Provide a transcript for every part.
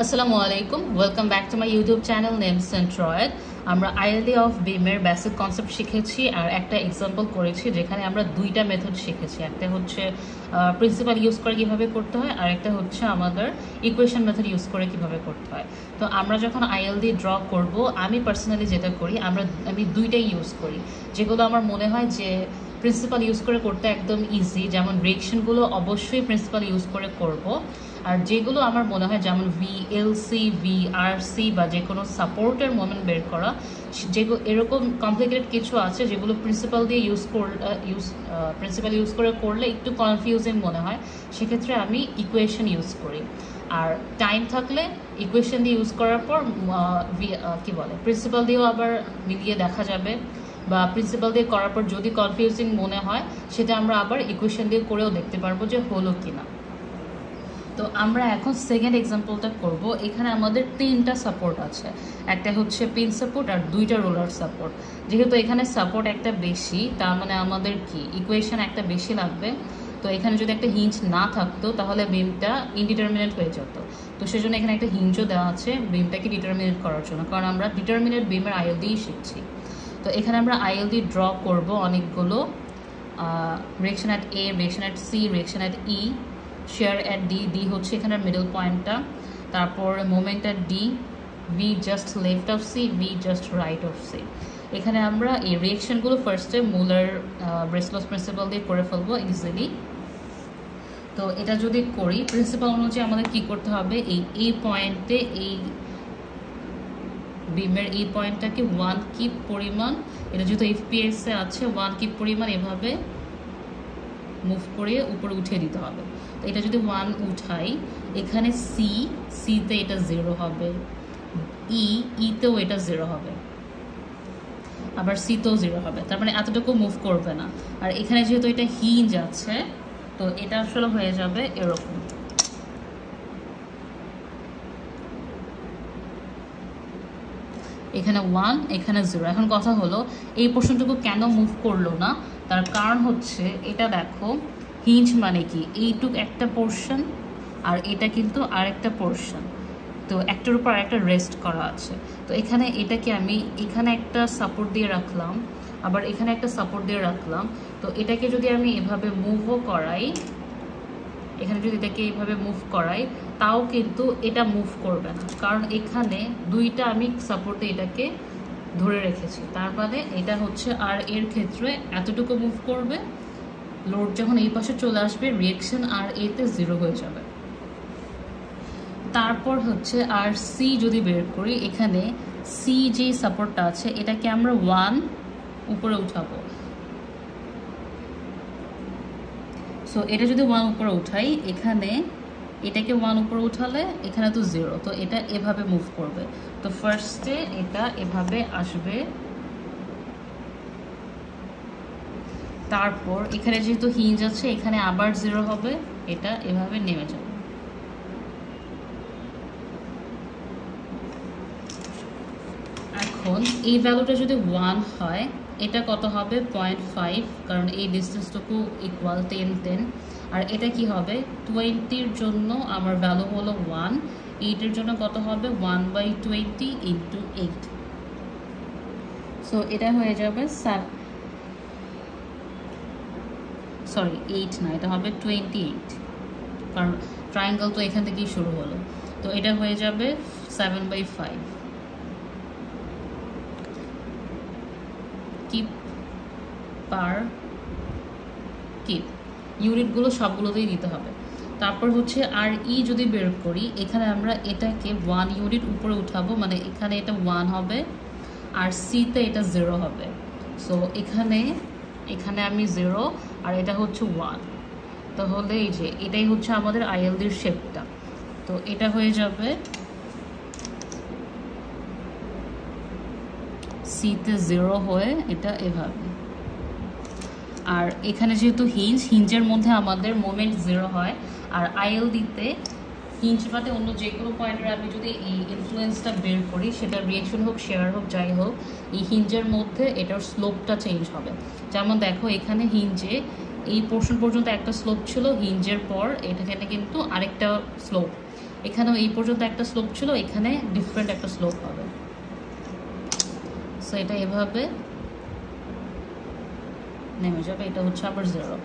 আসসালামু আলাইকুম, welcome back to my YouTube channel name centroid. আমরা আইএলডি অফ বিমের বেসিক কনসেপ্ট শিখেছি আর একটা এক্সাম্পল করেছি যেখানে আমরা দুইটা মেথড শিখেছি। একটা হচ্ছে প্রিন্সিপাল ইউজ করে কিভাবে করতে হয়, আর একটা হচ্ছে আমাদের ইকুয়েশন মেথড ইউজ করে কিভাবে করতে হয়। তো আমরা যখন আইএলডি ড্র করব, আমি পার্সোনালি যেটা করি, আমি দুইটাই ইউজ করি। যেগুলো আমার মনে হয় যে প্রিন্সিপাল ইউজ করে করতে একদম ইজি, যেমন রিয়েকশনগুলো অবশ্যই প্রিন্সিপাল ইউজ করে করব। আর যেগুলো আমার মনে হয় যেমন ভিএলসি, ভিআরসি বা যে কোনো সাপোর্টের মোমেন্ট বের করা, যেগুলো এরকম কমপ্লিকেটেড কিছু আছে যেগুলো প্রিন্সিপাল দিয়ে প্রিন্সিপাল ইউজ করে করলে একটু কনফিউজিং মনে হয়, সেক্ষেত্রে আমি ইকুয়েশন ইউজ করি। আর টাইম থাকলে ইকুয়েশন দিয়ে ইউজ করার পর প্রিন্সিপাল দিয়েও আবার মিলিয়ে দেখা যাবে, বা প্রিন্সিপাল দিয়ে করার পর যদি কনফিউজিং মনে হয় সেটা আমরা আবার ইকুয়েশন দিয়ে করেও দেখতে পারবো যে হলো কিনা। তো আমরা এখন সেকেন্ড এক্সাম্পলটা করব। এখানে আমাদের তিনটা সাপোর্ট আছে, একটা হচ্ছে পিন সাপোর্ট আর দুইটা রোলার সাপোর্ট। যেহেতু এখানে সাপোর্ট একটা বেশি, তার মানে আমাদের কি ইকুয়েশন একটা বেশি লাগবে। তো এখানে যদি একটা হিঞ্জ না থাকতো তাহলে বিমটা ইনডিটারমিনেট হয়ে যেত। তো সেজন্য এখানে একটা হিঞ্জও দেওয়া আছে বিমটাকে ডিটারমিনেট করার জন্য, কারণ আমরা ডিটারমিনেট বিমের আইএলডি শিখছি। তো এখানে আমরা আইএলডি ড্র করব অনেকগুলো, reaction at A, reaction at C, reaction at E, shear at D, D হচ্ছে এখানে মিডল পয়েন্টটা, তারপর moment at D, V just left of C, V just right of C. এখানে আমরা এই রিয়েকশনগুলো ফার্স্টে মুলার ব্রেসলস প্রিন্সিপাল দিয়ে করে ফেলবো ইজিলি। তো এটা যদি করি প্রিন্সিপাল অনুযায়ী আমাদের কি করতে হবে, এই পয়েন্টে, এই বিমের এই পয়েন্টটাকে 1 কিপ পরিমাণ, এটা যেহেতু এফপিএস এ আছে, 1 কিপ পরিমাণ এভাবে মুভ করে উপরে উঠিয়ে দিতে হবে। তো এটা যদি 1 উঠাই, এখানে সিতে এটা 0 হবে, ইতেও এটা 0 হবে, আবার সিতেও 0 হবে, তার মানে এতটুকু মুভ করবে না। আর এখানে যেহেতু এটা হিঞ্জ আছে, তো এটা আসলে হয়ে যাবে এরকম। এখানে 1, এখানে 0। এখন কথা হলো এই পোর্শনটুকু কেন মুভ করলো না, তার কারণ হচ্ছে এটা দেখো, হিঞ্জ মানে কি, এইটুক একটা পোর্শন আর এটা কিন্তু আরেকটা পোর্শন, তো একটার উপর আরেকটা রেস্ট করা আছে। তো এখানে এটাকে আমি এখানে একটা সাপোর্ট দিয়ে রাখলাম, আবার এখানে একটা সাপোর্ট দিয়ে রাখলাম। তো এটাকে যদি আমি এভাবে মুভও করাই, এখানে যদি এটাকে এইভাবে মুভ করাই, তাও কিন্তু এটা মুভ করবে না, কারণ এখানে দুইটা আমি সাপোর্টে এটাকে ধরে রেখেছি। তার মানে এটা হচ্ছে আর এর ক্ষেত্রে এতটুকু মুভ করবে, লোড যখন এই পাশে চলে আসবে রিয়েকশন আর এতে 0 হয়ে যাবে। তারপর হচ্ছে আর সি যদি বের করি, এখানে সি যে সাপোর্টটা আছে এটাকে আমরা 1 উপরে উঠাবো। সো এটা যদি 1 উপরে উঠাই, এখানে এটাকে 1 উপরে উঠালে এখানে তো 0, তো এটা এভাবে মুভ করবে। তো ফার্স্টে এটা এভাবে আসবে, তারপর এখানে যেহেতু হিঞ্জ আছে এখানে আবার 0 হবে, এটা এভাবে নেমে যাবে। এখন এই ভ্যালুটা যদি 1 হয়, এটা কত হবে 0.5, কারণ এই ডিস্টেন্সটুকু ইকুয়াল 10 আর এটা কি হবে 20-র জন্য আমার ভ্যালু হলো 1, 8-এর জন্য কত হবে 1/20 × 8। সো এটা হয়ে যাবে 8 না, এটা হবে 28, কারণ ট্রায়াঙ্গেল তো এখান থেকেই শুরু হলো। তো এটা হয়ে যাবে 7/5। কিপ পার কিপ, ইউনিটগুলো সবগুলোতেই দিতে হবে। তারপর হচ্ছে আর ই যদি বের করি, এখানে আমরা এটাকে 1 ইউনিট উপরে উঠাবো, মানে এখানে এটা 1 হবে আর সিতে এটা 0 হবে। সো এখানে আমি 0 আর এটা হচ্ছে 1, তাহলে এই যে এটাই হচ্ছে আমাদের আইএলডির শেপটা। তো এটা হয়ে যাবে সিতে 0 হয়ে এটা এভাবে। আর এখানে যেহেতু হিঞ্জের মধ্যে আমাদের মোমেন্ট 0 হয়, আর আইএলডিতে হিঞ্জ বাদে অন্য যে কোনো পয়েন্টের আমি যদি এই ইনফ্লুয়েন্সটা বের করি, সেটা রিয়েকশন হোক, শেয়ার হোক, যাই হোক, এই হিঞ্জের মধ্যে এটার স্লোপটা চেঞ্জ হবে। যেমন দেখো এখানে হিঞ্জে এই পোর্শন পর্যন্ত একটা স্লোপ ছিল, হিঞ্জের পর এখানে কিন্তু আরেকটা স্লোপ, এখানেও এই পর্যন্ত একটা স্লোপ ছিল, এখানে ডিফারেন্ট একটা স্লোপ হবে। সো এটা এভাবে নেমে যাবে, এটা হচ্ছে আবার 0।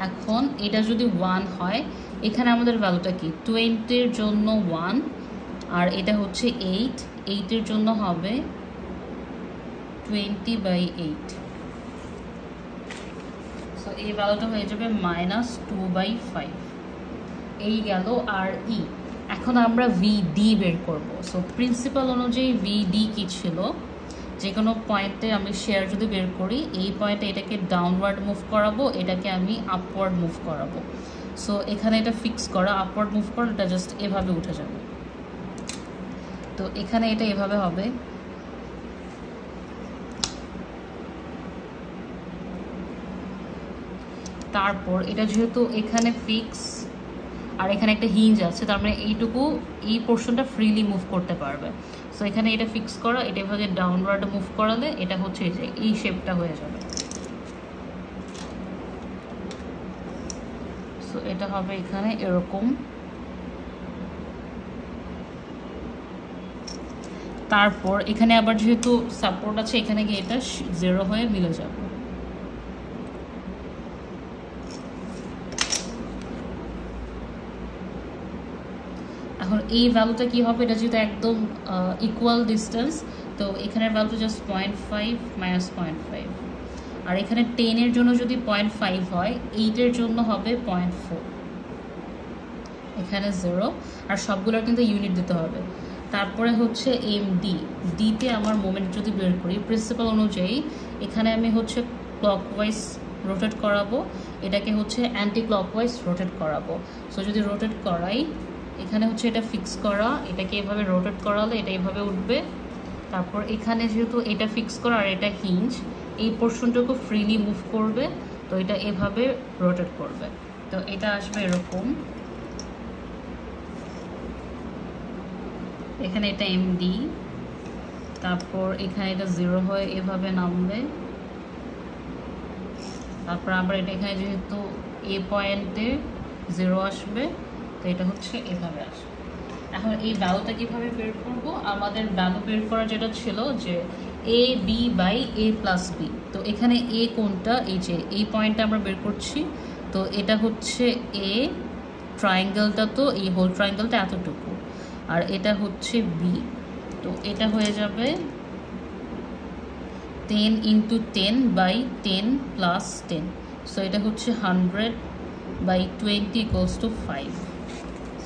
এখন এটা যদি 1 হয়, এখানে আমাদের ভ্যালুটা কি 20-এর জন্য 1, আর এটা হচ্ছে 8-এর জন্য হবে 20/8। সো এই ভ্যালুটা হয়ে যাবে -2/5। এই গেল আর ই। এখন আমরা VD বের করব। সো প্রিন্সিপাল অনুযায়ী VD কি ছিল, যে কোনো পয়েন্টে আমি শেয়ার যদি বের করি, এই পয়েন্টে এটাকে ডাউনওয়ার্ড মুভ করাবো, এটাকে আমি আপওয়ার্ড মুভ করাবো। সো এখানে এটা ফিক্স করা, আপওয়ার্ড মুভ করা, এটা জাস্ট এভাবে উঠে যাবে। তো এখানে এটা এভাবে হবে। তারপর এটা যেহেতু এখানে ফিক্স আর এখানে একটা হিঞ্জ আছে, তার মানে এইটুকু এই পোর্শনটা ফ্রিলি মুভ করতে পারবে। সো এখানে এটা ফিক্স করা, এটা এভাবে ডাউনওয়ার্ড মুভ করালে এটা হচ্ছে যে এই শেপটা হয়ে যাবে। সো এটা হবে এখানে এরকম। তারপর এখানে আবার যেহেতু সাপোর্ট আছে, এখানে গিয়ে এটা 0 হয়ে মিলে যাবে। এখন এই ভ্যালুটা কি হবে, এটা যেহেতু একদম ইকুয়াল ডিস্টেন্স, তো এখানের ভ্যালুটা জাস্ট 0.5 - 0.5। আর এখানে 10-এর জন্য যদি 0.5 হয়, 8-এর জন্য হবে 0.4। এখানে 0, আর সবগুলোর কিন্তু ইউনিট দিতে হবে। তারপরে হচ্ছে MD, ডিতে আমার মোমেন্ট যদি বের করি প্রিন্সিপাল অনুযায়ী, এখানে আমি হচ্ছে ক্লকওয়াইজ রোটেট করাবো, এটাকে হচ্ছে অ্যান্টি ক্লকওয়াইজ রোটেট করাবো। সো যদি রোটেট করাই, এখানে হচ্ছে এটা ফিক্স করা, এটাকে এভাবে রোটেট করালে এটা এভাবে উঠবে। তারপর এখানে যেহেতু এটা ফিক্স করা আর এটা হিঞ্জ, এই পোর্শনটুকু ফ্রিলি মুভ করবে, তো এটা এভাবে রোটেট করবে। তো এটা আসবে এরকম। এখানে এটা MD, তারপর এখানে এটা 0 হয়ে এভাবে নামবে। তারপর আবার এটা এখানে যেহেতু এ পয়েন্টে 0 আসবে, তো এটা হচ্ছে এভাবে আসবে। এখন এই ভ্যালুটা কিভাবে বের করব, আমাদের ভ্যালু বের করা যেটা ছিল যে AB/A+B। তো এখানে A কোনটা, এই যে এই পয়েন্টটা আমরা বের করছি, তো এটা হচ্ছে A, ট্রায়াঙ্গেলটা তো এই হোল ট্রায়াঙ্গেলটা এতটুকু, আর এটা হচ্ছে B। তো এটা হয়ে যাবে 10 × 10/10 + 10। সো এটা হচ্ছে 100/20 = 5।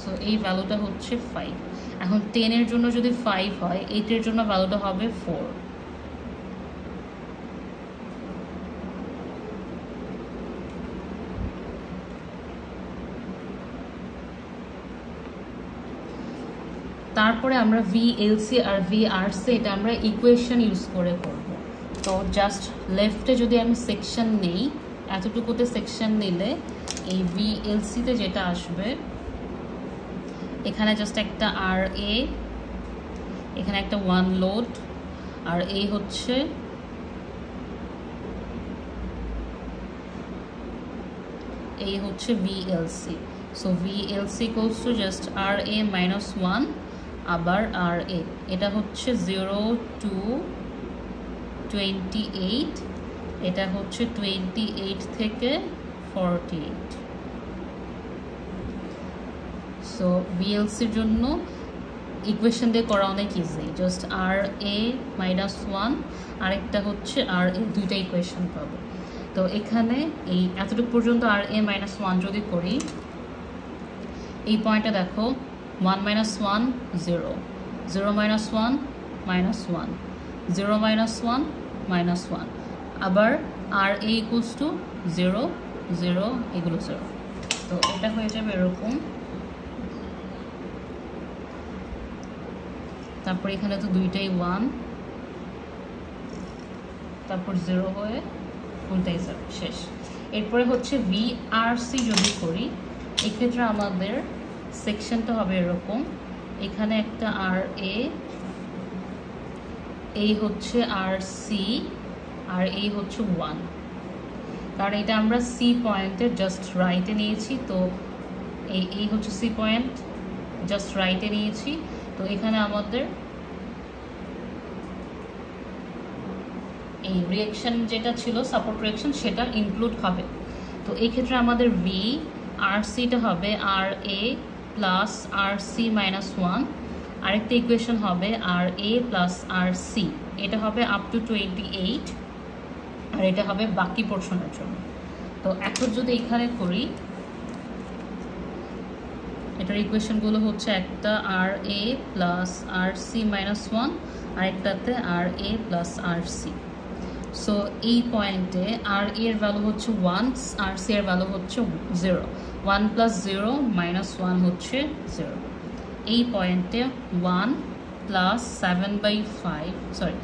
সো এই ভ্যালুটা হচ্ছে 5। এখন 10-এর জন্য যদি 5 হয়, 8-এর জন্য ভ্যালুটা হবে 4। তারপরে আমরা VLC আর VRC এটা আমরা ইকুয়েশন ইউজ করে করব। তো জাস্ট লেফটে যদি আমি সেকশন নেই, এতটুকুতে সেকশন নিলে এই VLC-তে যেটা আসবে, এখানে জাস্ট একটা RA, এখানে একটা 1 লোড, আর এই হচ্ছে VLC। So VLC equals to just RA - 1 আবার RA। এটা হচ্ছে 0 to 28, এটা হচ্ছে 28 থেকে 48। সো VLC-র জন্য ইকুয়েশন দিয়ে করা অনেক ইজি, জাস্ট RA - 1, আরেকটা হচ্ছে RA, দুইটা ইকুয়েশন পাবো। তো এখানে এই এতটুকু পর্যন্ত RA - 1 যদি করি, এই পয়েন্টটা দেখো 1 - 1 0, 0 - 1 -1, 0 - 1 -1, আবার RA equals to 0 0, এগুলো 0। তো এটা হয়ে যাবে এরকম। তারপর এখানে তো দুইটাই 1, তারপর 0 হয়ে ফুলটাই শেষ। এরপরে হচ্ছে VRC যদি করি, এক্ষেত্রে আমাদের সেকশনটা হবে এরকম। এখানে একটা RA, এই হচ্ছে RC, আর এই হচ্ছে 1, কারণ এটা আমরা C পয়েন্টের জাস্ট রাইটে নিয়েছি। তো এই হচ্ছে C পয়েন্ট, জাস্ট রাইটে নিয়েছি। তো এখানে আমাদের এই রিঅ্যাকশন যেটা ছিল সাপোর্ট রিঅ্যাকশন সেটা ইনক্লুড হবে। তো এই ক্ষেত্রে আমাদের ভি আর সিটা হবে আর এ প্লাস আর সি মাইনাস 1, আরেকটা ইকুয়েশন হবে আর এ প্লাস আর সি, এটা হবে আপ টু 28, আর এটা হবে বাকি পোর্শনের জন্য। তো এখন যদি এখানে করি, এটার ইকুয়েশনগুলো হচ্ছে একটা আর এ প্লাস আর সি মাইনাস 1, আরেকটাতে আর এ প্লাস আর সি। সো এই পয়েন্টে আর এর ভ্যালু হচ্ছে 1, আর সি এর ভ্যালু হচ্ছে 0, 1 প্লাস 0 মাইনাস 1 হচ্ছে 0। এই পয়েন্টে 1 প্লাস 7/5 সরি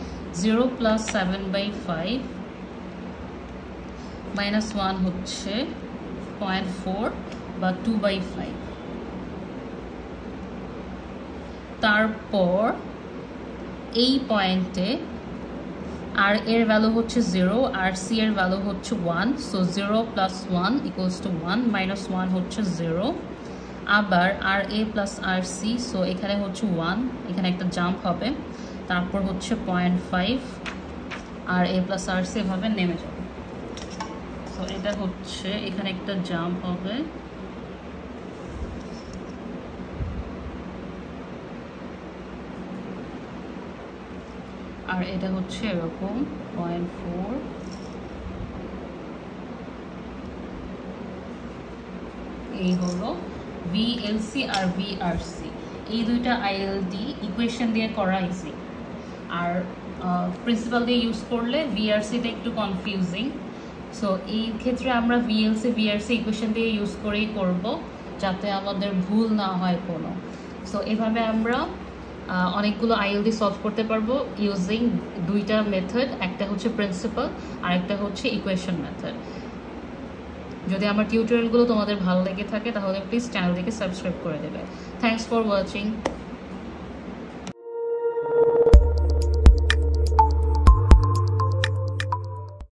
0 প্লাস 7/5 মাইনাস 1 হচ্ছে 0.4 বা 2/5। তারপর এই পয়েন্টে আর এর ভ্যালু হচ্ছে 0, আর সি এর ভ্যালু হচ্ছে 1, so 0 plus 1 equals to 1, minus 1 হচ্ছে 0। আবার আর এ প্লাস আর সি, সো এখানে হচ্ছে 1, এখানে একটা জাম্প হবে, তারপর হচ্ছে 0.5, আর এ প্লাস আর সি এভাবে নেমে যাবে। সো এটা হচ্ছে এখানে একটা জাম্প হবে, আর এটা হচ্ছে এরকম 0.4। এই হলো ভিএলসি আর ভিআরসি, এই দুইটা আইএলডি ইকুয়েশন দিয়ে করা ইজি। আর প্রিন্সিপাল দিয়ে ইউজ করলে ভিআরসিটা একটু কনফিউজিং। সো এই ক্ষেত্রে আমরা ভিএলসি ভিআরসি ইকুয়েশন দিয়ে ইউজ করেই করব, যাতে আমাদের ভুল না হয় কোনো। সো এভাবে আমরা অনেকগুলো আইএলডি সলভ করতে পারবো ইউজিং দুইটা মেথড, একটা হচ্ছে প্রিন্সিপাল আর একটা হচ্ছে ইকুয়েশন মেথড। যদি আমার টিউটোরিয়ালগুলো তোমাদের ভালো লেগে থাকে তাহলে প্লিজ চ্যানেলটিকে সাবস্ক্রাইব করে দেবে। Thanks for watching.